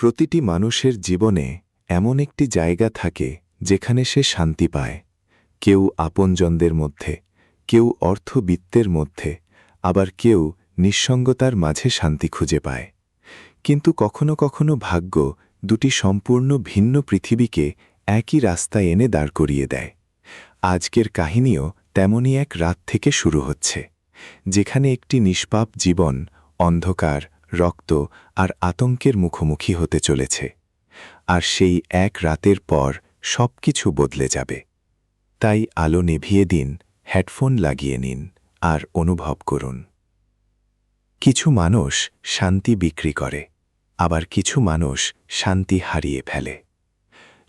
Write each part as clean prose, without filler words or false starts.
প্রতিটি মানুষের জীবনে এমন একটি জায়গা থাকে যেখানে সে শান্তি পায়। কেউ আপনজনদের মধ্যে, কেউ অর্থবিত্তের মধ্যে, আবার কেউ নিঃসঙ্গতার মাঝে শান্তি খুঁজে পায়। কিন্তু কখনো কখনো ভাগ্য দুটি সম্পূর্ণ ভিন্ন পৃথিবীকে একই রাস্তায় এনে দাঁড় করিয়ে দেয়। আজকের কাহিনীও তেমনই এক রাত থেকে শুরু হচ্ছে, যেখানে একটি নিষ্পাপ জীবন অন্ধকার, রক্ত আর আতঙ্কের মুখোমুখি হতে চলেছে। আর সেই এক রাতের পর সবকিছু বদলে যাবে। তাই আলো নিভিয়ে দিন, হেডফোন লাগিয়ে নিন আর অনুভব করুন। কিছু মানুষ শান্তি বিক্রি করে, আবার কিছু মানুষ শান্তি হারিয়ে ফেলে।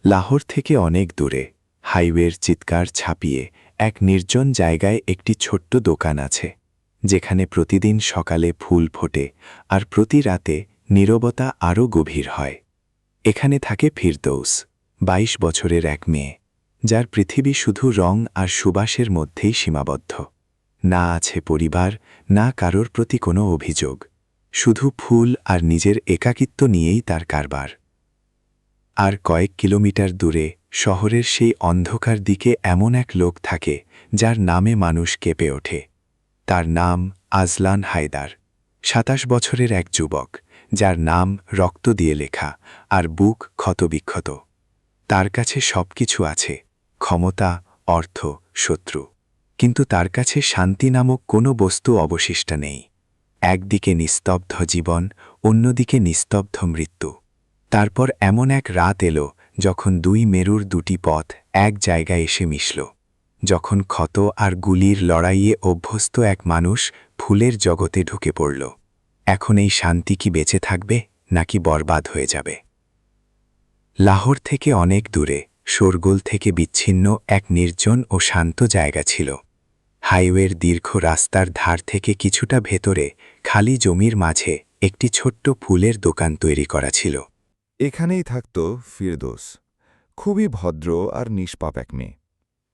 লাহোর থেকে অনেক দূরে, হাইওয়ের চিৎকার ছাপিয়ে এক নির্জন জায়গায় একটি ছোট্ট দোকান আছে, যেখানে প্রতিদিন সকালে ফুল ফোটে আর প্রতি রাতে নীরবতা আরও গভীর হয়। এখানে থাকে ফিরদৌস, ২২ বছরের এক মেয়ে, যার পৃথিবী শুধু রং আর সুবাসের মধ্যেই সীমাবদ্ধ। না আছে পরিবার, না কারোর প্রতি কোনো অভিযোগ, শুধু ফুল আর নিজের একাকিত্ব নিয়েই তার কারবার। আর কয়েক কিলোমিটার দূরে শহরের সেই অন্ধকার দিকে এমন এক লোক থাকে যার নামে মানুষ কেঁপে ওঠে। তার নাম আজলান হায়দার, ২৭ বছরের এক যুবক, যার নাম রক্ত দিয়ে লেখা আর বুক ক্ষতবিক্ষত। তার কাছে সবকিছু আছে, ক্ষমতা, অর্থ, শত্রু, কিন্তু তার কাছে শান্তি নামক কোনো বস্তু অবশিষ্ট নেই। একদিকে নিস্তব্ধ জীবন, অন্যদিকে নিস্তব্ধ মৃত্যু। তারপর এমন এক রাত এলো যখন দুই মেরুর দুটি পথ এক জায়গায় এসে মিশল, যখন ক্ষত আর গুলির লড়াইয়ে অভ্যস্ত এক মানুষ ফুলের জগতে ঢুকে পড়ল। এখন এই শান্তি কি বেঁচে থাকবে নাকি বরবাদ হয়ে যাবে? লাহোর থেকে অনেক দূরে, শোরগোল থেকে বিচ্ছিন্ন এক নির্জন ও শান্ত জায়গা ছিল। হাইওয়ের দীর্ঘ রাস্তার ধার থেকে কিছুটা ভেতরে খালি জমির মাঝে একটি ছোট্ট ফুলের দোকান তৈরি করা ছিল। এখানেই থাকত ফিরদৌস, খুবই ভদ্র আর নিষ্পাপ এক মেয়ে।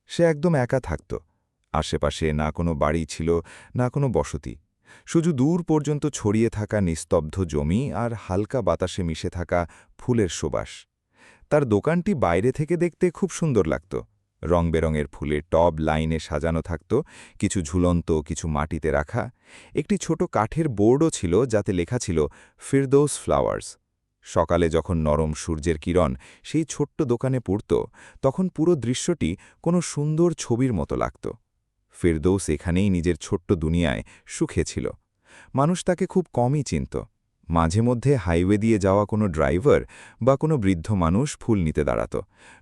সে একদম একা থাকত। আশেপাশে না কোনো বাড়ি ছিল, না কোনো বসতি, শুধু দূর পর্যন্ত ছড়িয়ে থাকা নিস্তব্ধ জমি আর হালকা বাতাসে মিশে থাকা ফুলের সুবাস। তার দোকানটি বাইরে থেকে দেখতে খুব সুন্দর লাগত। রংবেরঙের ফুলের টব লাইনে সাজানো থাকত, কিছু ঝুলন্ত, কিছু মাটিতে রাখা। একটি ছোট কাঠের বোর্ডও ছিল যাতে লেখা ছিল ফিরদৌস ফ্লাওয়ার্স। সকালে যখন নরম সূর্যের কিরণ সেই ছোট্ট দোকানে পড়ত, তখন পুরো দৃশ্যটি কোনো সুন্দর ছবির মতো লাগত। ফিরদৌস এখানেই নিজের ছোট্ট দুনিয়ায় সুখে ছিল। মানুষ তাকে খুব কমই চিনত। মাঝে মধ্যে হাইওয়ে দিয়ে যাওয়া কোনো ড্রাইভার বা কোনো বৃদ্ধ মানুষ ফুল নিতে দাঁড়াত,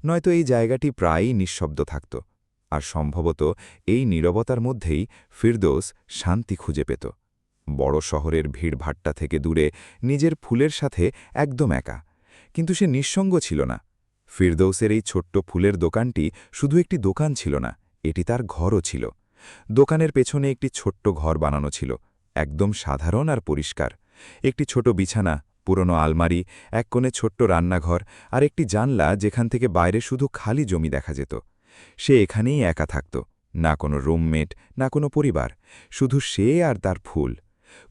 নয়তো এই জায়গাটি প্রায়ই নিঃশব্দ থাকত। আর সম্ভবত এই নীরবতার মধ্যেই ফিরদৌস শান্তি খুঁজে পেত। বড় শহরের ভিড়ভাট্টা থেকে দূরে, নিজের ফুলের সাথে একদম একা। কিন্তু সে নিঃসঙ্গ ছিল না। ফিরদৌসের এই ছোট্ট ফুলের দোকানটি শুধু একটি দোকান ছিল না, এটি তার ঘরও ছিল। দোকানের পেছনে একটি ছোট্ট ঘর বানানো ছিল, একদম সাধারণ আর পরিষ্কার। একটি ছোট বিছানা, পুরনো আলমারি, এক কোণে ছোট্ট রান্নাঘর আর একটি জানলা যেখান থেকে বাইরে শুধু খালি জমি দেখা যেত। সে এখানেই একা থাকত, না কোনো রুমমেট, না কোনো পরিবার, শুধু সে আর তার ফুল।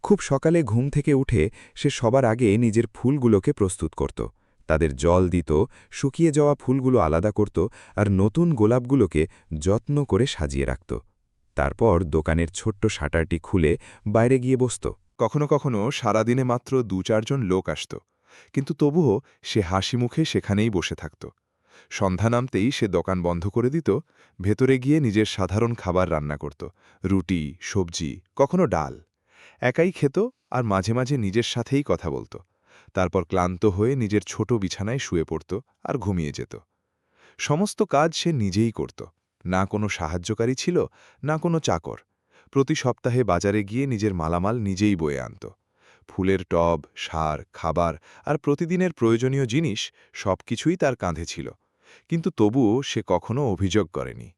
খুব সকালে ঘুম থেকে উঠে সে সবার আগে নিজের ফুলগুলোকে প্রস্তুত করত। তাদের জল দিত, শুকিয়ে যাওয়া ফুলগুলো আলাদা করত আর নতুন গোলাপগুলোকে যত্ন করে সাজিয়ে রাখত। তারপর দোকানের ছোট্ট শাটারটি খুলে বাইরে গিয়ে বসত। কখনো কখনো সারাদিনে মাত্র ২-৪ জন লোক আসত, কিন্তু তবুও সে হাসি মুখে সেখানেই বসে থাকত। সন্ধ্যা নামতেই সে দোকান বন্ধ করে দিত, ভেতরে গিয়ে নিজের সাধারণ খাবার রান্না করত, রুটি, সবজি, কখনো ডাল। একাই খেত আর মাঝে মাঝে নিজের সাথেই কথা বলত। তারপর ক্লান্ত হয়ে নিজের ছোট বিছানায় শুয়ে পড়ত আর ঘুমিয়ে যেত। সমস্ত কাজ সে নিজেই করত, না কোনো সাহায্যকারী ছিল, না কোনো চাকর। প্রতি সপ্তাহে বাজারে গিয়ে নিজের মালামাল নিজেই বয়ে আনত। ফুলের টব, সার, খাবার আর প্রতিদিনের প্রয়োজনীয় জিনিস সবকিছুই তার কাঁধে ছিল। কিন্তু তবুও সে কখনো অভিযোগ করেনি।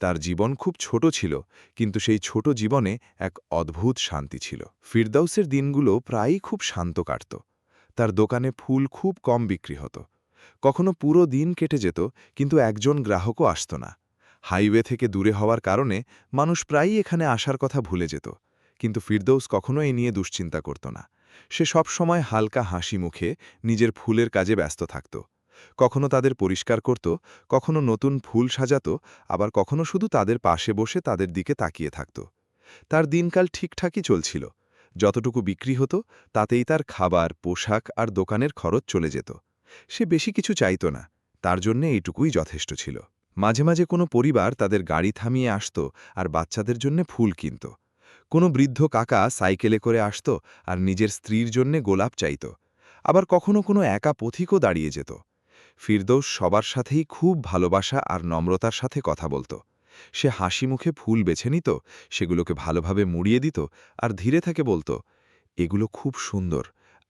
তার জীবন খুব ছোট ছিল, কিন্তু সেই ছোট জীবনে এক অদ্ভুত শান্তি ছিল। ফিরদৌসের দিনগুলো প্রায়ই খুব শান্ত কাটত। তার দোকানে ফুল খুব কম বিক্রি হতো। কখনো পুরো দিন কেটে যেত, কিন্তু একজন গ্রাহকও আসত না। হাইওয়ে থেকে দূরে হওয়ার কারণে মানুষ প্রায়ই এখানে আসার কথা ভুলে যেত। কিন্তু ফিরদৌস কখনো এ নিয়ে দুশ্চিন্তা করত না। সে সবসময় হালকা হাসি মুখে নিজের ফুলের কাজে ব্যস্ত থাকত। কখনো তাদের পরিষ্কার করত, কখনো নতুন ফুল সাজাত, আবার কখনো শুধু তাদের পাশে বসে তাদের দিকে তাকিয়ে থাকত। তার দিনকাল ঠিকঠাকই চলছিল। যতটুকু বিক্রি হতো তাতেই তার খাবার, পোশাক আর দোকানের খরচ চলে যেত। সে বেশি কিছু চাইত না, তার জন্য এইটুকুই যথেষ্ট ছিল। মাঝে মাঝে কোনো পরিবার তাদের গাড়ি থামিয়ে আসত আর বাচ্চাদের জন্য ফুল কিনত। কোনো বৃদ্ধ কাকা সাইকেলে করে আসত আর নিজের স্ত্রীর জন্যে গোলাপ চাইত। আবার কখনো কোনো একা পথিকও দাঁড়িয়ে যেত। ফিরদৌস সবার সাথেই খুব ভালোবাসা আর নম্রতার সাথে কথা বলত। সে হাসি মুখে ফুল বেছে নিত, সেগুলোকে ভালোভাবে মুড়িয়ে দিত আর ধীরে থেকে বলত, এগুলো খুব সুন্দর,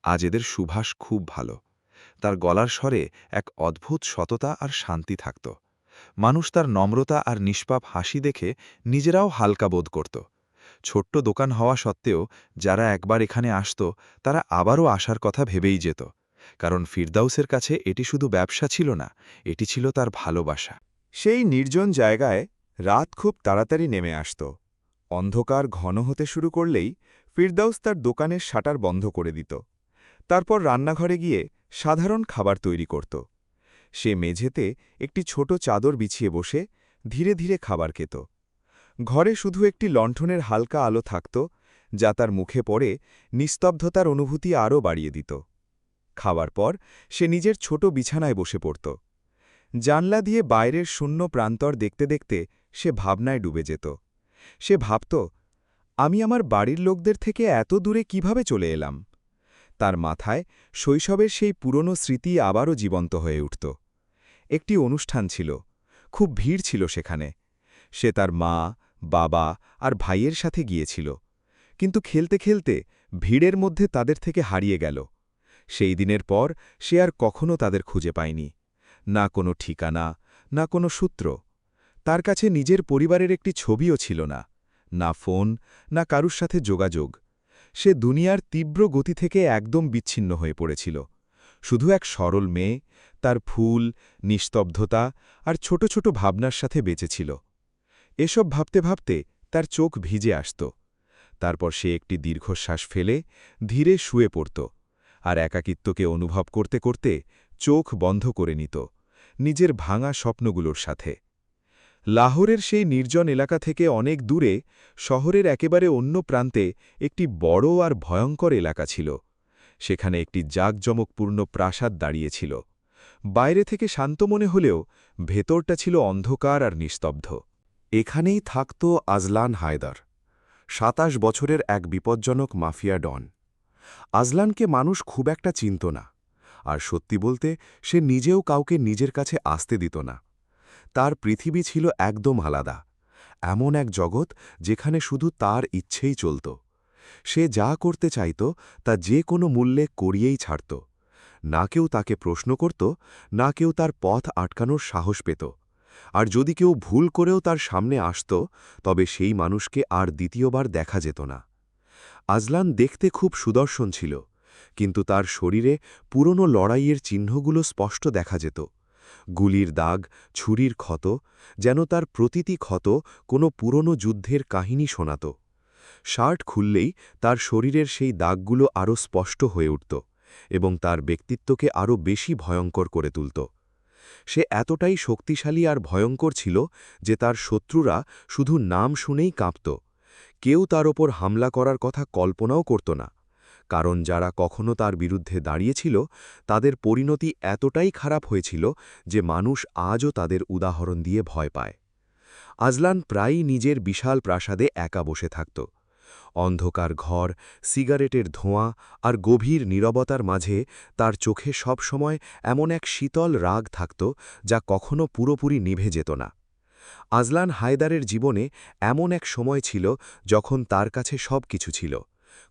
আজ এদের সুবাস খুব ভালো। তার গলার স্বরে এক অদ্ভুত সততা আর শান্তি থাকত। মানুষ তার নম্রতা আর নিষ্পাপ হাসি দেখে নিজেরাও হালকা বোধ করত। ছোট্ট দোকান হওয়া সত্ত্বেও যারা একবার এখানে আসত তারা আবারও আসার কথা ভেবেই যেত, কারণ ফিরদাউসের কাছে এটি শুধু ব্যবসা ছিল না, এটি ছিল তার ভালোবাসা। সেই নির্জন জায়গায় রাত খুব তাড়াতাড়ি নেমে আসত। অন্ধকার ঘন হতে শুরু করলেই ফিরদাউস তার দোকানের শাটার বন্ধ করে দিত। তারপর রান্নাঘরে গিয়ে সাধারণ খাবার তৈরি করত। সে মেঝেতে একটি ছোট চাদর বিছিয়ে বসে ধীরে ধীরে খাবার খেত। ঘরে শুধু একটি লণ্ঠনের হালকা আলো থাকত, যা তার মুখে পড়ে নিস্তব্ধতার অনুভূতি আরও বাড়িয়ে দিত। খাবার পর সে নিজের ছোট বিছানায় বসে পড়ত। জানলা দিয়ে বাইরের শূন্য প্রান্তর দেখতে দেখতে সে ভাবনায় ডুবে যেত। সে ভাবত, আমি আমার বাড়ির লোকদের থেকে এত দূরে কিভাবে চলে এলাম। তার মাথায় শৈশবের সেই পুরনো স্মৃতি আবারও জীবন্ত হয়ে উঠত। একটি অনুষ্ঠান ছিল, খুব ভিড় ছিল সেখানে। সে তার মা, বাবা আর ভাইয়ের সাথে গিয়েছিল, কিন্তু খেলতে খেলতে ভিড়ের মধ্যে তাদের থেকে হারিয়ে গেল। সেই দিনের পর সে আর কখনো তাদের খুঁজে পায়নি, না কোনো ঠিকানা, না কোনো সূত্র। তার কাছে নিজের পরিবারের একটি ছবিও ছিল না, না ফোন, না কারুর সাথে যোগাযোগ। সে দুনিয়ার তীব্র গতি থেকে একদম বিচ্ছিন্ন হয়ে পড়েছিল। শুধু এক সরল মেয়ে, তার ফুল, নিস্তব্ধতা আর ছোট ছোট ভাবনার সাথে বেঁচেছিল। এসব ভাবতে ভাবতে তার চোখ ভিজে আসত। তারপর সে একটি দীর্ঘশ্বাস ফেলে ধীরে শুয়ে পড়ত, আর একাকিত্বকে অনুভব করতে করতে চোখ বন্ধ করে নিত, নিজের ভাঙা স্বপ্নগুলোর সাথে। লাহোরের সেই নির্জন এলাকা থেকে অনেক দূরে, শহরের একেবারে অন্য প্রান্তে একটি বড় আর ভয়ঙ্কর এলাকা ছিল। সেখানে একটি জাঁকজমকপূর্ণ প্রাসাদ দাঁড়িয়েছিল। বাইরে থেকে শান্ত মনে হলেও ভেতরটা ছিল অন্ধকার আর নিস্তব্ধ। এখানেই থাকত আজলান হায়দার, ২৭ বছরের এক বিপজ্জনক মাফিয়া ডন। আজলানকে মানুষ খুব একটা চিনত না, আর সত্যি বলতে সে নিজেও কাউকে নিজের কাছে আসতে দিত না। তার পৃথিবী ছিল একদম আলাদা, এমন এক জগৎ যেখানে শুধু তার ইচ্ছেই চলত। সে যা করতে চাইত তা যে কোনো মূল্যে করিয়েই ছাড়ত। না কেউ তাকে প্রশ্ন করত, না কেউ তার পথ আটকানোর সাহস পেত। আর যদি কেউ ভুল করেও তার সামনে আসত, তবে সেই মানুষকে আর দ্বিতীয়বার দেখা যেত না। আজলান দেখতে খুব সুদর্শন ছিল, কিন্তু তার শরীরে পুরনো লড়াইয়ের চিহ্নগুলো স্পষ্ট দেখা যেত। গুলির দাগ, ছুরির ক্ষত, যেন তার প্রতিটি ক্ষত কোনো পুরনো যুদ্ধের কাহিনী শোনাত। শার্ট খুললেই তার শরীরের সেই দাগগুলো আরও স্পষ্ট হয়ে উঠত এবং তার ব্যক্তিত্বকে আরও বেশি ভয়ঙ্কর করে তুলত। সে এতটাই শক্তিশালী আর ভয়ঙ্কর ছিল যে তার শত্রুরা শুধু নাম শুনেই কাঁপত। কেউ তার ওপর হামলা করার কথা কল্পনাও করত না, কারণ যারা কখনো তার বিরুদ্ধে দাঁড়িয়েছিল তাদের পরিণতি এতটাই খারাপ হয়েছিল যে মানুষ আজও তাদের উদাহরণ দিয়ে ভয় পায়। আজলান প্রায়ই নিজের বিশাল প্রাসাদে একা বসে থাকত। অন্ধকার ঘর, সিগারেটের ধোঁয়া আর গভীর নীরবতার মাঝে তার চোখে সব সময় এমন এক শীতল রাগ থাকত যা কখনো পুরোপুরি নিভে যেত না। আজলান হায়দারের জীবনে এমন এক সময় ছিল যখন তার কাছে সব কিছু ছিল,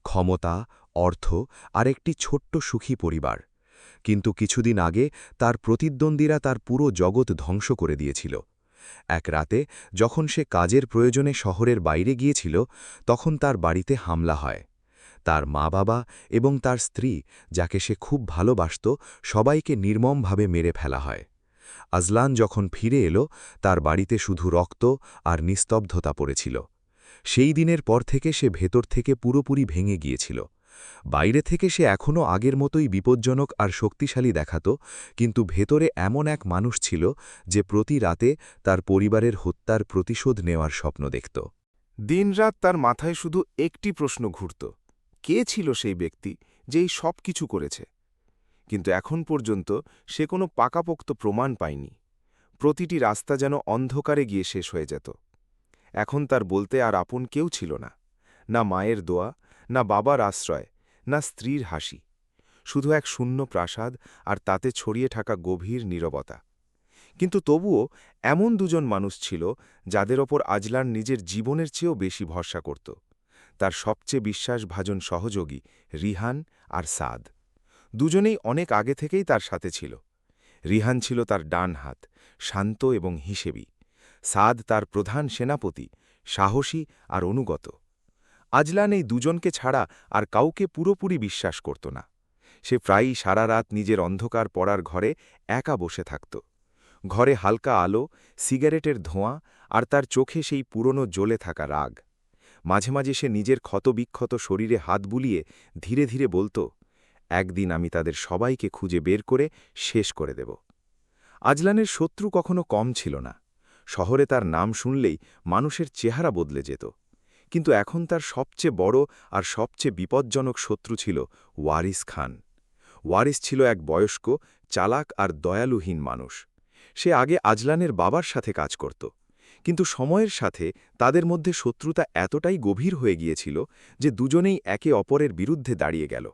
ক্ষমতা, অর্থ আর একটি ছোট্ট সুখী পরিবার। কিন্তু কিছুদিন আগে তার প্রতিদ্বন্দ্বীরা তার পুরো জগৎ ধ্বংস করে দিয়েছিল। এক রাতে যখন সে কাজের প্রয়োজনে শহরের বাইরে গিয়েছিল, তখন তার বাড়িতে হামলা হয়। তার মা-বাবা এবং তার স্ত্রী, যাকে সে খুব ভালোবাসত, সবাইকে নির্মমভাবে মেরে ফেলা হয়। আজলান যখন ফিরে এলো, তার বাড়িতে শুধু রক্ত আর নিস্তব্ধতা পড়েছিল। সেই দিনের পর থেকে সে ভেতর থেকে পুরোপুরি ভেঙে গিয়েছিল, বাইরে থেকে সে এখনও আগের মতোই বিপজ্জনক আর শক্তিশালী দেখাত, কিন্তু ভেতরে এমন এক মানুষ ছিল যে প্রতি রাতে তার পরিবারের হত্যার প্রতিশোধ নেওয়ার স্বপ্ন দেখত। দিনরাত তার মাথায় শুধু একটি প্রশ্ন ঘুরত, কে ছিল সেই ব্যক্তি যে এই সব কিছু করেছে? কিন্তু এখন পর্যন্ত সে কোনো পাকাপোক্ত প্রমাণ পায়নি। প্রতিটি রাস্তা যেন অন্ধকারে গিয়ে শেষ হয়ে যেত। এখন তার বলতে আর আপন কেউ ছিল না, না মায়ের দোয়া, না বাবার আশ্রয়, না স্ত্রীর হাসি, শুধু এক শূন্য প্রাসাদ আর তাতে ছড়িয়ে থাকা গভীর নীরবতা। কিন্তু তবুও এমন দুজন মানুষ ছিল যাদের ওপর আজলান নিজের জীবনের চেয়েও বেশি ভরসা করত। তার সবচেয়ে বিশ্বাসভাজন সহযোগী রিহান আর সাদ। দুজনেই অনেক আগে থেকেই তার সাথে ছিল। রিহান ছিল তার ডান হাত, শান্ত এবং হিসেবী। সাদ তার প্রধান সেনাপতি, সাহসী আর অনুগত। আজলান এই দুজনকে ছাড়া আর কাউকে পুরোপুরি বিশ্বাস করত না। সে প্রায়ই সারা রাত নিজের অন্ধকার পড়ার ঘরে একা বসে থাকত। ঘরে হালকা আলো, সিগারেটের ধোঁয়া আর তার চোখে সেই পুরনো জ্বলে থাকা রাগ। মাঝে মাঝে সে নিজের ক্ষতবিক্ষত শরীরে হাত বুলিয়ে ধীরে ধীরে বলত, একদিন আমি তাদের সবাইকে খুঁজে বের করে শেষ করে দেব। আজলানের শত্রু কখনো কম ছিল না। শহরে তার নাম শুনলেই মানুষের চেহারা বদলে যেত। কিন্তু এখন তার সবচেয়ে বড় আর সবচেয়ে বিপজ্জনক শত্রু ছিল ওয়ারিস খান। ওয়ারিস ছিল এক বয়স্ক, চালাক আর দয়ালুহীন মানুষ। সে আগে আজলানের বাবার সাথে কাজ করত, কিন্তু সময়ের সাথে তাদের মধ্যে শত্রুতা এতটাই গভীর হয়ে গিয়েছিল যে দুজনেই একে অপরের বিরুদ্ধে দাঁড়িয়ে গেল।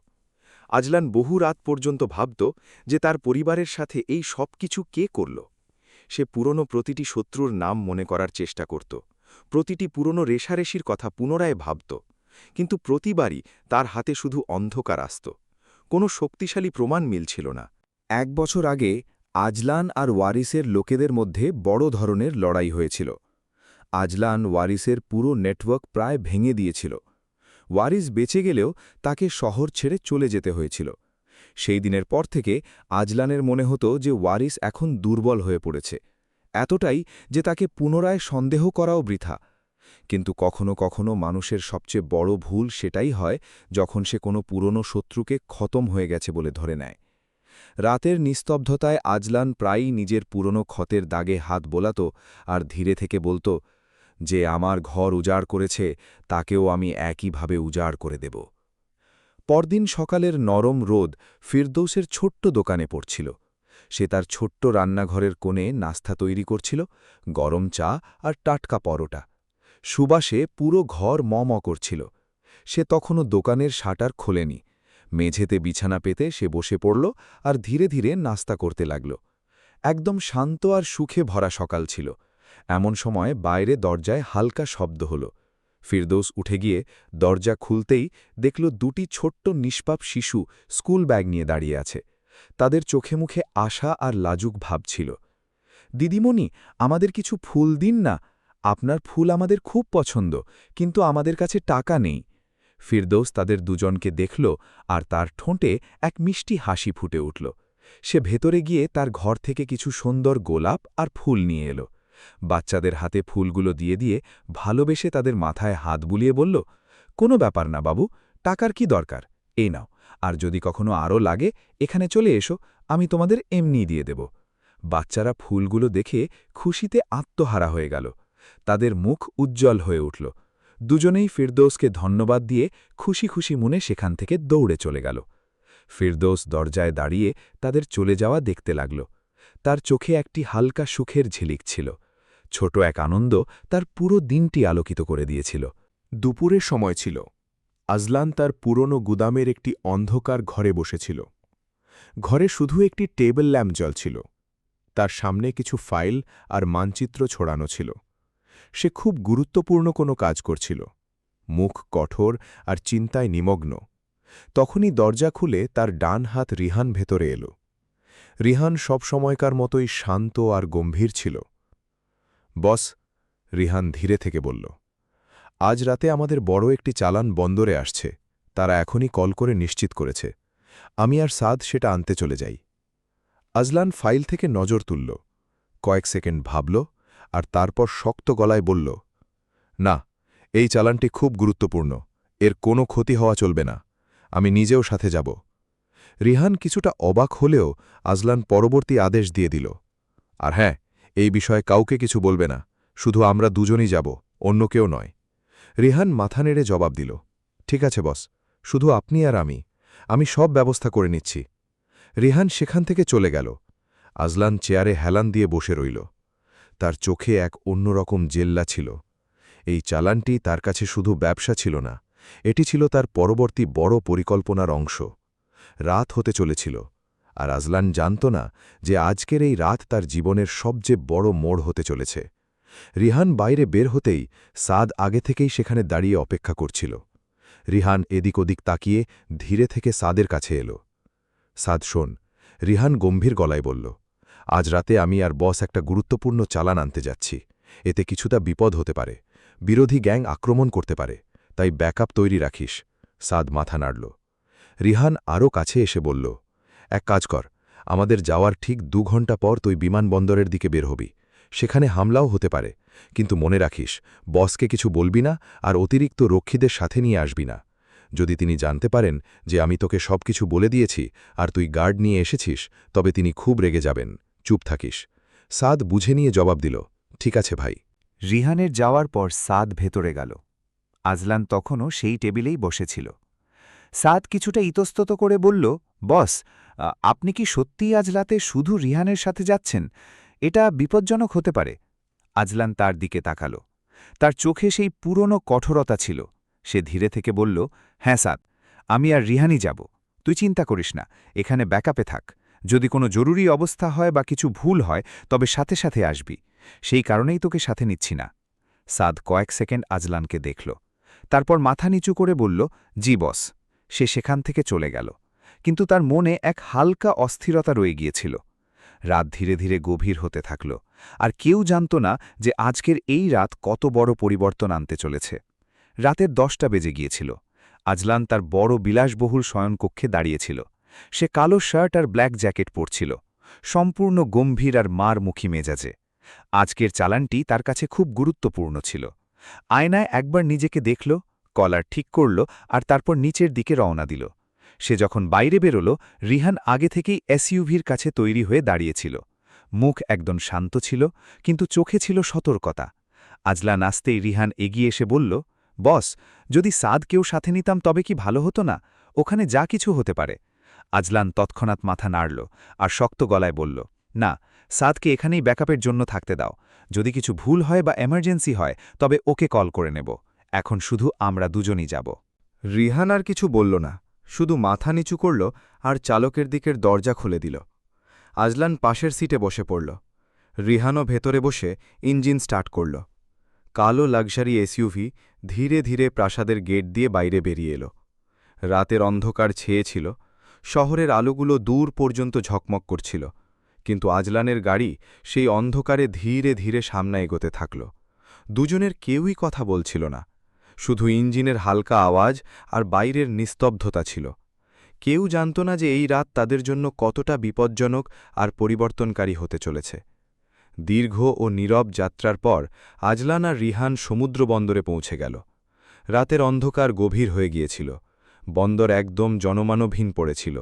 আজলান বহু রাত পর্যন্ত ভাবত যে তার পরিবারের সাথে এই সব কিছু কে করল। সে পুরনো প্রতিটি শত্রুর নাম মনে করার চেষ্টা করত, প্রতিটি পুরনো রেশারেশির কথা পুনরায় ভাবত, কিন্তু প্রতিবারই তার হাতে শুধু অন্ধকার আসত। কোনো শক্তিশালী প্রমাণ মিলছিল না। 1 বছর আগে আজলান আর ওয়ারিসের লোকেদের মধ্যে বড় ধরনের লড়াই হয়েছিল। আজলান ওয়ারিসের পুরো নেটওয়ার্ক প্রায় ভেঙে দিয়েছিল। ওয়ারিস বেঁচে গেলেও তাকে শহর ছেড়ে চলে যেতে হয়েছিল। সেই দিনের পর থেকে আজলানের মনে হতো যে ওয়ারিস এখন দুর্বল হয়ে পড়েছে, এতটাই যে তাকে পুনরায় সন্দেহ করাও বৃথা। কিন্তু কখনো কখনো মানুষের সবচেয়ে বড় ভুল সেটাই হয় যখন সে কোনো পুরনো শত্রুকে খতম হয়ে গেছে বলে ধরে নেয়। রাতের নিস্তব্ধতায় আজলান প্রায়ই নিজের পুরনো ক্ষতের দাগে হাত বোলাত আর ধীরে থেকে বলত, যে আমার ঘর উজাড় করেছে তাকেও আমি একইভাবে উজাড় করে দেব। পরদিন সকালের নরম রোদ ফিরদৌসের ছোট্ট দোকানে পড়ছিল। সে তার ছোট্ট রান্নাঘরের কোণে নাস্তা তৈরি করছিল, গরম চা আর টাটকা পরোটা। সুবাসে পুরো ঘর ম করছিল। সে তখনও দোকানের শাটার খোলেনি। মেঝেতে বিছানা পেতে সে বসে পড়ল আর ধীরে ধীরে নাস্তা করতে লাগল। একদম শান্ত আর সুখে ভরা সকাল ছিল। এমন সময় বাইরে দরজায় হালকা শব্দ হল। ফিরদৌস উঠে গিয়ে দরজা খুলতেই দেখল দুটি ছোট্ট নিষ্পাপ শিশু স্কুল ব্যাগ নিয়ে দাঁড়িয়ে আছে। তাদের চোখে মুখে আশা আর লাজুক ভাব ছিল। দিদিমণি, আমাদের কিছু ফুল দিন না, আপনার ফুল আমাদের খুব পছন্দ, কিন্তু আমাদের কাছে টাকা নেই। ফিরদৌস তাদের দুজনকে দেখল আর তার ঠোঁটে এক মিষ্টি হাসি ফুটে উঠল। সে ভেতরে গিয়ে তার ঘর থেকে কিছু সুন্দর গোলাপ আর ফুল নিয়ে এলো। বাচ্চাদের হাতে ফুলগুলো দিয়ে দিয়ে ভালোবেসে তাদের মাথায় হাত বুলিয়ে বলল, কোনো ব্যাপার না বাবু, টাকার কি দরকার, এই নাও, আর যদি কখনো আরও লাগে এখানে চলে এসো, আমি তোমাদের এমনি দিয়ে দেব। বাচ্চারা ফুলগুলো দেখে খুশিতে আত্মহারা হয়ে গেল। তাদের মুখ উজ্জ্বল হয়ে উঠল। দুজনেই ফিরদৌসকে ধন্যবাদ দিয়ে খুশি খুশি মনে সেখান থেকে দৌড়ে চলে গেল। ফিরদৌস দরজায় দাঁড়িয়ে তাদের চলে যাওয়া দেখতে লাগল। তার চোখে একটি হালকা সুখের ঝিলিক ছিল। ছোট এক আনন্দ তার পুরো দিনটি আলোকিত করে দিয়েছিল। দুপুরের সময় ছিল। আজলান তার পুরনো গুদামের একটি অন্ধকার ঘরে বসেছিল। ঘরে শুধু একটি টেবিল ল্যাম্প জ্বলছিল। তার সামনে কিছু ফাইল আর মানচিত্র ছড়ানো ছিল। সে খুব গুরুত্বপূর্ণ কোনো কাজ করছিল, মুখ কঠোর আর চিন্তায় নিমগ্ন। তখনই দরজা খুলে তার ডান হাত রিহান ভেতরে এলো। রিহান সবসময়কার মতোই শান্ত আর গম্ভীর ছিল। বস, রিহান ধীরে থেকে বলল, আজ রাতে আমাদের বড় একটি চালান বন্দরে আসছে। তারা এখনই কল করে নিশ্চিত করেছে। আমি আর সাদ সেটা আনতে চলে যাই। আজলান ফাইল থেকে নজর তুলল, কয়েক সেকেন্ড ভাবল আর তারপর শক্ত গলায় বলল, না, এই চালানটি খুব গুরুত্বপূর্ণ, এর কোনো ক্ষতি হওয়া চলবে না। আমি নিজেও সাথে যাব। রিহান কিছুটা অবাক হলেও আজলান পরবর্তী আদেশ দিয়ে দিল, আর হ্যাঁ, এই বিষয়ে কাউকে কিছু বলবে না, শুধু আমরা দুজনই যাব, অন্য কেউ নয়। রিহান মাথা নেড়ে জবাব দিল, ঠিক আছে বস, শুধু আপনি আর আমি সব ব্যবস্থা করে নিচ্ছি। রিহান সেখান থেকে চলে গেল। আজলান চেয়ারে হেলান দিয়ে বসে রইল। তার চোখে এক অন্যরকম জেল্লা ছিল। এই চালানটি তার কাছে শুধু ব্যবসা ছিল না, এটি ছিল তার পরবর্তী বড় পরিকল্পনার অংশ। রাত হতে চলেছিল, আর আজলান জানত না যে আজকের এই রাত তার জীবনের সবচেয়ে বড় মোড় হতে চলেছে। রিহান বাইরে বের হতেই সাদ আগে থেকেই সেখানে দাঁড়িয়ে অপেক্ষা করছিল। রিহান এদিক ওদিক তাকিয়ে ধীরে থেকে সাদের কাছে এলো। সাদ শোন, রিহান গম্ভীর গলায় বলল, আজ রাতে আমি আর বস একটা গুরুত্বপূর্ণ চালান আনতে যাচ্ছি। এতে কিছুটা বিপদ হতে পারে, বিরোধী গ্যাং আক্রমণ করতে পারে, তাই ব্যাকআপ তৈরি রাখিস। সাদ মাথা নাড়ল। রিহান আরও কাছে এসে বলল, এক কাজ কর, আমাদের যাওয়ার ঠিক 2 ঘন্টা পর তুই বিমানবন্দরের দিকে বের হবি। সেখানে হামলাও হতে পারে, কিন্তু মনে রাখিস, বসকে কিছু বলবি না আর অতিরিক্ত রক্ষীদের সাথে নিয়ে আসবি না। যদি তিনি জানতে পারেন যে আমি তোকে সবকিছু বলে দিয়েছি আর তুই গার্ড নিয়ে এসেছিস, তবে তিনি খুব রেগে যাবেন। চুপ থাকিস। সাদ বুঝে নিয়ে জবাব দিল, ঠিক আছে ভাই। রিহানের যাওয়ার পর সাদ ভেতরে গেল। আজলান তখনও সেই টেবিলেই বসেছিল। সাদ কিছুটা ইতস্তত করে বলল, বস, আপনি কি সত্যিই আজ রাতে শুধু রিহানের সাথে যাচ্ছেন? এটা বিপজ্জনক হতে পারে। আজলান তার দিকে তাকাল। তার চোখে সেই পুরনো কঠোরতা ছিল। সে ধীরে থেকে বলল, হ্যাঁ সাদ, আমি আর রিহানই যাব। তুই চিন্তা করিস না, এখানে ব্যাকআপে থাক। যদি কোনো জরুরি অবস্থা হয় বা কিছু ভুল হয়, তবে সাথে সাথে আসবি। সেই কারণেই তোকে সাথে নিচ্ছি না। সাদ কয়েক সেকেন্ড আজলানকে দেখল, তারপর মাথা নিচু করে বলল, জি বস। সে সেখান থেকে চলে গেল, কিন্তু তার মনে এক হালকা অস্থিরতা রয়ে গিয়েছিল। রাত ধীরে ধীরে গভীর হতে থাকল, আর কেউ জানত না যে আজকের এই রাত কত বড় পরিবর্তন আনতে চলেছে। রাতের 10টা বেজে গিয়েছিল। আজলান তার বড় বিলাসবহুল শয়নকক্ষে দাঁড়িয়েছিল। সে কালো শার্ট আর ব্ল্যাক জ্যাকেট পরছিল, সম্পূর্ণ গম্ভীর আর মারমুখী মেজাজে। আজকের চালানটি তার কাছে খুব গুরুত্বপূর্ণ ছিল। আয়নায় একবার নিজেকে দেখল, কলার ঠিক করল, আর তারপর নিচের দিকে রওনা দিল। সে যখন বাইরে বেরোল, রিহান আগে থেকেই এসইউভির কাছে তৈরি হয়ে দাঁড়িয়েছিল। মুখ একদম শান্ত ছিল, কিন্তু চোখে ছিল সতর্কতা। আজলান আসতেই রিহান এগিয়ে এসে বলল, বস, যদি সাদকেও সাথে নিতাম তবে কি ভালো হতো না? ওখানে যা কিছু হতে পারে। আজলান তৎক্ষণাৎ মাথা নাড়ল আর শক্ত গলায় বলল, না, সাদকে এখানেই ব্যাকআপের জন্য থাকতে দাও। যদি কিছু ভুল হয় বা এমার্জেন্সি হয়, তবে ওকে কল করে নেব। এখন শুধু আমরা দুজনই যাব। রিহান আর কিছু বলল না, শুধু মাথা নিচু করল আর চালকের দিকের দরজা খুলে দিল। আজলান পাশের সিটে বসে পড়ল। রিহানও ভেতরে বসে ইঞ্জিন স্টার্ট করল। কালো লাক্সারি এসইউভি ধীরে ধীরে প্রাসাদের গেট দিয়ে বাইরে বেরিয়ে এলো। রাতের অন্ধকার ছেয়েছিল, শহরের আলোগুলো দূর পর্যন্ত ঝকমক করছিল, কিন্তু আজলানের গাড়ি সেই অন্ধকারে ধীরে ধীরে সামনে এগোতে থাকল। দুজনের কেউই কথা বলছিল না, শুধু ইঞ্জিনের হালকা আওয়াজ আর বাইরের নিস্তব্ধতা ছিল। কেউ জানত না যে এই রাত তাদের জন্য কতটা বিপজ্জনক আর পরিবর্তনকারী হতে চলেছে। দীর্ঘ ও নীরব যাত্রার পর আজলান আর রিহান সমুদ্র বন্দরে পৌঁছে গেল। রাতের অন্ধকার গভীর হয়ে গিয়েছিল, বন্দর একদম জনমানবহীন পড়েছিল,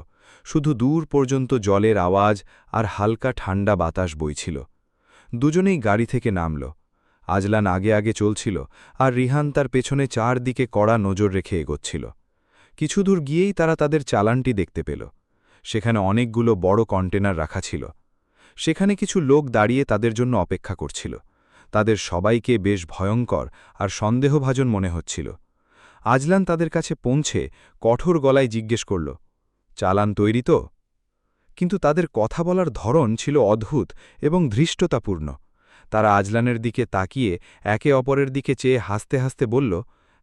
শুধু দূর পর্যন্ত জলের আওয়াজ আর হালকা ঠান্ডা বাতাস বইছিল। দুজনেই গাড়ি থেকে নামল। আজলান আগে আগে চলছিল, আর রিহান তার পেছনে চারদিকে কড়া নজর রেখে এগোচ্ছিল। কিছু দূর গিয়েই তারা তাদের চালানটি দেখতে পেল। সেখানে অনেকগুলো বড় কন্টেনার রাখা ছিল। সেখানে কিছু লোক দাঁড়িয়ে তাদের জন্য অপেক্ষা করছিল। তাদের সবাইকে বেশ ভয়ঙ্কর আর সন্দেহভাজন মনে হচ্ছিল। আজলান তাদের কাছে পৌঁছে কঠোর গলায় জিজ্ঞেস করল, চালান তৈরি তো? কিন্তু তাদের কথা বলার ধরন ছিল অদ্ভুত এবং ধৃষ্টতাপূর্ণ। তারা আজলানের দিকে তাকিয়ে একে অপরের দিকে চেয়ে হাসতে হাসতে বলল,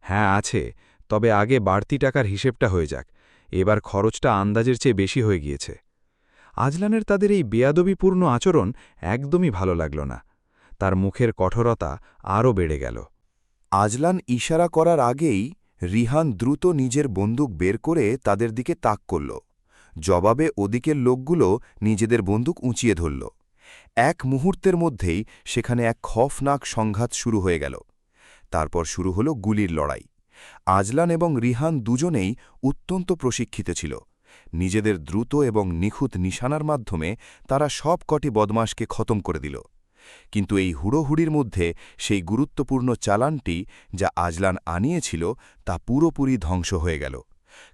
হ্যাঁ আছে, তবে আগে বাড়তি টাকার হিসেবটা হয়ে যাক, এবার খরচটা আন্দাজের চেয়ে বেশি হয়ে গিয়েছে। আজলানের তাদের এই বেয়াদবিপূর্ণ আচরণ একদমই ভালো লাগল না। তার মুখের কঠোরতা আরও বেড়ে গেল। আজলান ইশারা করার আগেই রিহান দ্রুত নিজের বন্দুক বের করে তাদের দিকে তাক করল। জবাবে ওদিকের লোকগুলো নিজেদের বন্দুক উঁচিয়ে ধরল। এক মুহূর্তের মধ্যেই সেখানে এক খফনাক সংঘাত শুরু হয়ে গেল। তারপর শুরু হল গুলির লড়াই। আজলান এবং রিহান দুজনেই অত্যন্ত প্রশিক্ষিত ছিল। নিজেদের দ্রুত এবং নিখুঁত নিশানার মাধ্যমে তারা সব কটি বদমাশকে খতম করে দিল। কিন্তু এই হুড়োহুড়ির মধ্যে সেই গুরুত্বপূর্ণ চালানটি যা আজলান আনিয়েছিল তা পুরোপুরি ধ্বংস হয়ে গেল।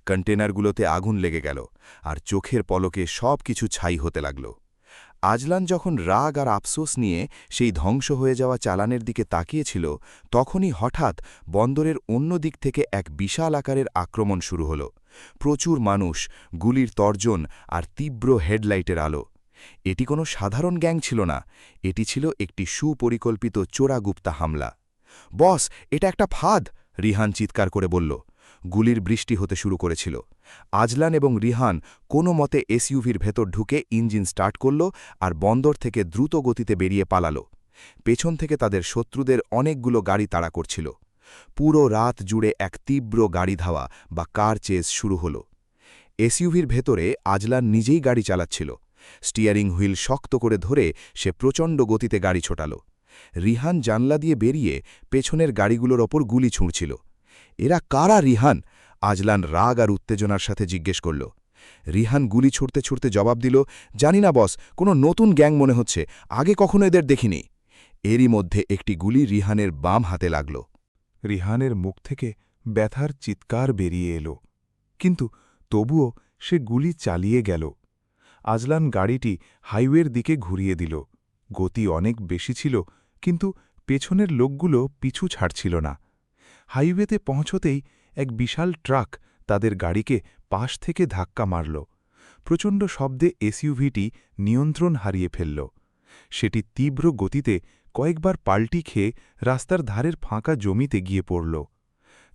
কন্টেনারগুলোতে আগুন লেগে গেল, আর চোখের পলকে সব কিছু ছাই হতে লাগল। আজলান যখন রাগ আর আফসোস নিয়ে সেই ধ্বংস হয়ে যাওয়া চালানের দিকে তাকিয়েছিল, তখনই হঠাৎ বন্দরের অন্য দিক থেকে এক বিশাল আকারের আক্রমণ শুরু হল। প্রচুর মানুষ, গুলির তর্জন আর তীব্র হেডলাইটের আলো। এটি কোনো সাধারণ গ্যাং ছিল না, এটি ছিল একটি সুপরিকল্পিত চোরাগুপ্তা হামলা। বস, এটা একটা ফাঁদ, রিহান চিৎকার করে বলল। গুলির বৃষ্টি হতে শুরু করেছিল। আজলান এবং রিহান কোনো মতে এসইউভির ভেতর ঢুকে ইঞ্জিন স্টার্ট করল আর বন্দর থেকে দ্রুত গতিতে বেরিয়ে পালাল। পেছন থেকে তাদের শত্রুদের অনেকগুলো গাড়ি তাড়া করছিল। পুরো রাত জুড়ে এক তীব্র গাড়ি ধাওয়া বা কার চেজ শুরু হল। এসইউভির ভেতরে আজলান নিজেই গাড়ি চালাচ্ছিল। স্টিয়ারিং হুইল শক্ত করে ধরে সে প্রচণ্ড গতিতে গাড়ি ছোটাল। রিহান জানলা দিয়ে বেরিয়ে পেছনের গাড়িগুলোর ওপর গুলি ছুঁড়ছিল। এরা কারা রিহান? আজলান রাগ আর উত্তেজনার সাথে জিজ্ঞেস করল। রিহান গুলি ছুটতে ছুটতে জবাব দিল, জানি না বস, কোনো নতুন গ্যাং মনে হচ্ছে, আগে কখনো এদের দেখিনি। এরই মধ্যে একটি গুলি রিহানের বাম হাতে লাগল। রিহানের মুখ থেকে ব্যথার চিৎকার বেরিয়ে এলো, কিন্তু তবুও সে গুলি চালিয়ে গেল। আজলান গাড়িটি হাইওয়ের দিকে ঘুরিয়ে দিল। গতি অনেক বেশি ছিল, কিন্তু পেছনের লোকগুলো পিছু ছাড়ছিল না। হাইওয়েতে পৌঁছতেই এক বিশাল ট্রাক তাদের গাড়িকে পাশ থেকে ধাক্কা মারল। প্রচণ্ড শব্দে এসইউভিটি নিয়ন্ত্রণ হারিয়ে ফেলল। সেটি তীব্র গতিতে কয়েকবার পাল্টি খেয়ে রাস্তার ধারের ফাঁকা জমিতে গিয়ে পড়ল।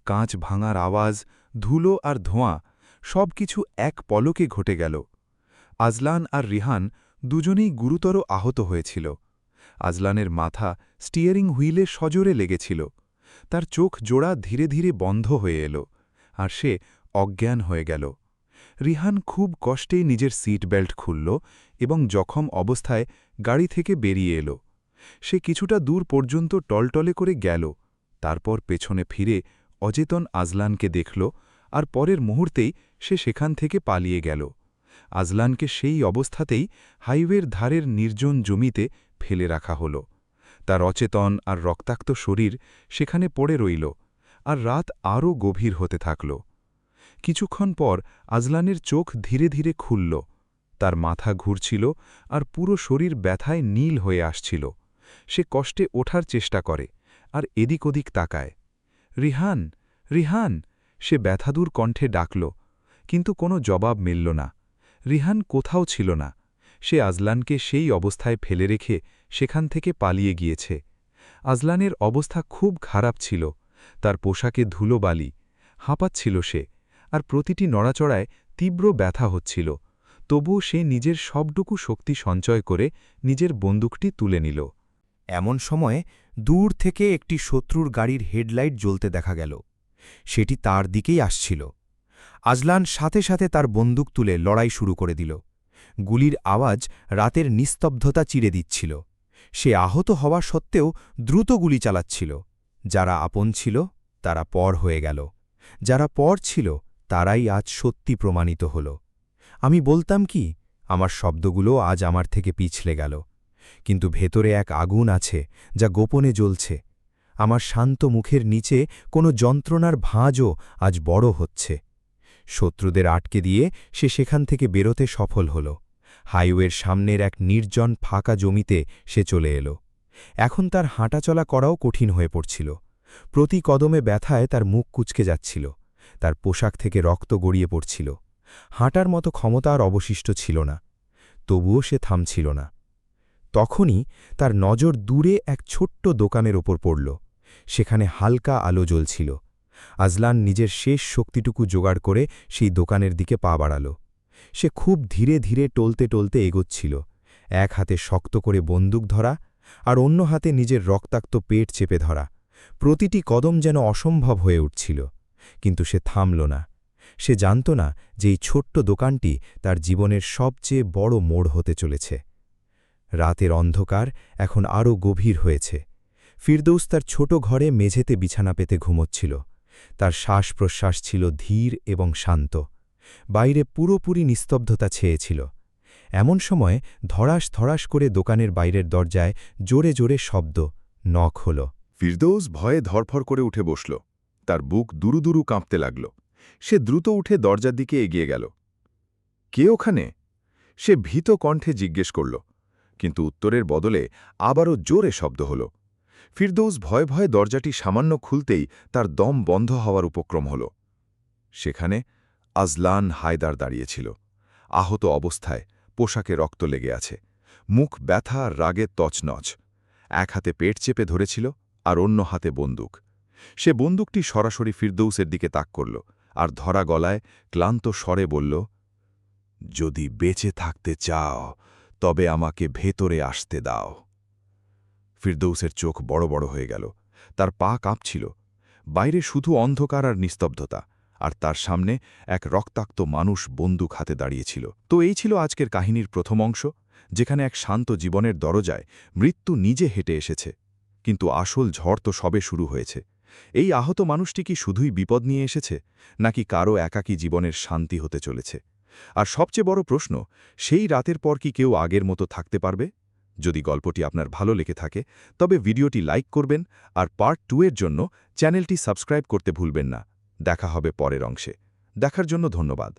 কাঁচ ভাঙার আওয়াজ, ধুলো আর ধোঁয়া সব কিছু এক পলকে ঘটে গেল। আজলান আর রিহান দুজনেই গুরুতর আহত হয়েছিল। আজলানের মাথা স্টিয়ারিং হুইলে সজোরে লেগেছিল। তার চোখ জোড়া ধীরে ধীরে বন্ধ হয়ে এল, আর সে অজ্ঞান হয়ে গেল। রিহান খুব কষ্টেই নিজের সিট বেল্ট খুলল এবং জখম অবস্থায় গাড়ি থেকে বেরিয়ে এল। সে কিছুটা দূর পর্যন্ত টলটলে করে গেল, তারপর পেছনে ফিরে অচেতন আজলানকে দেখল, আর পরের মুহূর্তেই সে সেখান থেকে পালিয়ে গেল। আজলানকে সেই অবস্থাতেই হাইওয়ের ধারের নির্জন জমিতে ফেলে রাখা হল। তার অচেতন আর রক্তাক্ত শরীর সেখানে পড়ে রইল, আর রাত আরও গভীর হতে থাকল। কিছুক্ষণ পর আজলানের চোখ ধীরে ধীরে খুলল। তার মাথা ঘুরছিল আর পুরো শরীর ব্যথায় নীল হয়ে আসছিল। সে কষ্টে ওঠার চেষ্টা করে আর এদিক ওদিক তাকায়। রিহান, রিহান, সে ব্যথাদুর কণ্ঠে ডাকল, কিন্তু কোনো জবাব মিলল না। রিহান কোথাও ছিল না। সে আজলানকে সেই অবস্থায় ফেলে রেখে সেখান থেকে পালিয়ে গিয়েছে। আজলানের অবস্থা খুব খারাপ ছিল। তার পোশাকে ধুলোবালি, হাঁপাচ্ছিল সে, আর প্রতিটি নড়াচড়ায় তীব্র ব্যথা হচ্ছিল। তবুও সে নিজের সবটুকু শক্তি সঞ্চয় করে নিজের বন্দুকটি তুলে নিল। এমন সময়ে দূর থেকে একটি শত্রুর গাড়ির হেডলাইট জ্বলতে দেখা গেল। সেটি তার দিকেই আসছিল। আজলান সাথে সাথে তার বন্দুক তুলে লড়াই শুরু করে দিল। গুলির আওয়াজ রাতের নিস্তব্ধতা চিরে দিচ্ছিল। সে আহত হওয়া সত্ত্বেও দ্রুত গুলি চালাচ্ছিল। যারা আপন ছিল তারা পর হয়ে গেল, যারা পর ছিল তারাই আজ সত্যি প্রমাণিত হল। আমি বলতাম কি, আমার শব্দগুলো আজ আমার থেকে পিছলে গেল, কিন্তু ভেতরে এক আগুন আছে যা গোপনে জ্বলছে। আমার শান্ত মুখের নিচে কোনো যন্ত্রণার ভাঁজও আজ বড় হচ্ছে। শত্রুদের আটকে দিয়ে সে সেখান থেকে বেরোতে সফল হল। হাইওয়ের সামনের এক নির্জন ফাঁকা জমিতে সে চলে এলো। এখন তার হাঁটাচলা করাও কঠিন হয়ে পড়ছিল। প্রতি কদমে ব্যথায় তার মুখ কুঁচকে যাচ্ছিল। তার পোশাক থেকে রক্ত গড়িয়ে পড়ছিল। হাঁটার মতো ক্ষমতা আর অবশিষ্ট ছিল না। তবুও সে থামছিল না। তখনই তার নজর দূরে এক ছোট্ট দোকানের ওপর পড়ল। সেখানে হালকা আলো জ্বলছিল। আজলান নিজের শেষ শক্তিটুকু জোগাড় করে সেই দোকানের দিকে পা বাড়াল। সে খুব ধীরে ধীরে টলতে টলতে এগোচ্ছিল, এক হাতে শক্ত করে বন্দুক ধরা আর অন্য হাতে নিজের রক্তাক্ত পেট চেপে ধরা। প্রতিটি কদম যেন অসম্ভব হয়ে উঠছিল, কিন্তু সে থামল না। সে জানত না যে এই ছোট্ট দোকানটি তার জীবনের সবচেয়ে বড় মোড় হতে চলেছে। রাতের অন্ধকার এখন আরও গভীর হয়েছে। ফিরদৌস তার ছোট ঘরে মেঝেতে বিছানা পেতে ঘুমোচ্ছিল। তার শ্বাস-প্রশ্বাস ছিল ধীর এবং শান্ত। বাইরে পুরোপুরি নিস্তব্ধতা ছেয়েছিল। এমন সময় ধড়াস ধড়াস করে দোকানের বাইরের দরজায় জোরে জোরে শব্দ, নক হল। ফিরদৌস ভয়ে ধরফর করে উঠে বসল। তার বুক দুরু দুরু কাঁপতে লাগল। সে দ্রুত উঠে দরজার দিকে এগিয়ে গেল। কে ওখানে? সে ভীত কণ্ঠে জিজ্ঞেস করল, কিন্তু উত্তরের বদলে আবারও জোরে শব্দ হল। ফিরদৌস ভয়ে ভয়ে দরজাটি সামান্য খুলতেই তার দম বন্ধ হওয়ার উপক্রম হল। সেখানে আজলান হায়দার দাঁড়িয়েছিল, আহত অবস্থায়, পোশাকে রক্ত লেগে আছে, মুখ ব্যথা আর রাগে তছনছ। এক হাতে পেট চেপে ধরেছিল আর অন্য হাতে বন্দুক। সে বন্দুকটি সরাসরি ফিরদৌসের দিকে তাক করল আর ধরা গলায় ক্লান্ত স্বরে বলল, যদি বেঁচে থাকতে চাও তবে আমাকে ভেতরে আসতে দাও। ফিরদৌসের চোখ বড় বড় হয়ে গেল, তার পা কাঁপছিল। বাইরে শুধু অন্ধকার আর নিস্তব্ধতা, আর তার সামনে এক রক্তাক্ত মানুষ বন্দুক হাতে দাঁড়িয়েছিল। তো এই ছিল আজকের কাহিনীর প্রথম অংশ, যেখানে এক শান্ত জীবনের দরজায় মৃত্যু নিজে হেঁটে এসেছে। কিন্তু আসল ঝড় তো সবে শুরু হয়েছে। এই আহত মানুষটি কি শুধুই বিপদ নিয়ে এসেছে, নাকি কারও একাকী জীবনের শান্তি হতে চলেছে? আর সবচেয়ে বড় প্রশ্ন, সেই রাতের পর কি কেউ আগের মতো থাকতে পারবে? যদি গল্পটি আপনার ভালো লেগে থাকে তবে ভিডিওটি লাইক করবেন আর পার্ট 2 এর জন্য চ্যানেলটি সাবস্ক্রাইব করতে ভুলবেন না। দেখা হবে পরের অংশে। দেখার জন্য ধন্যবাদ।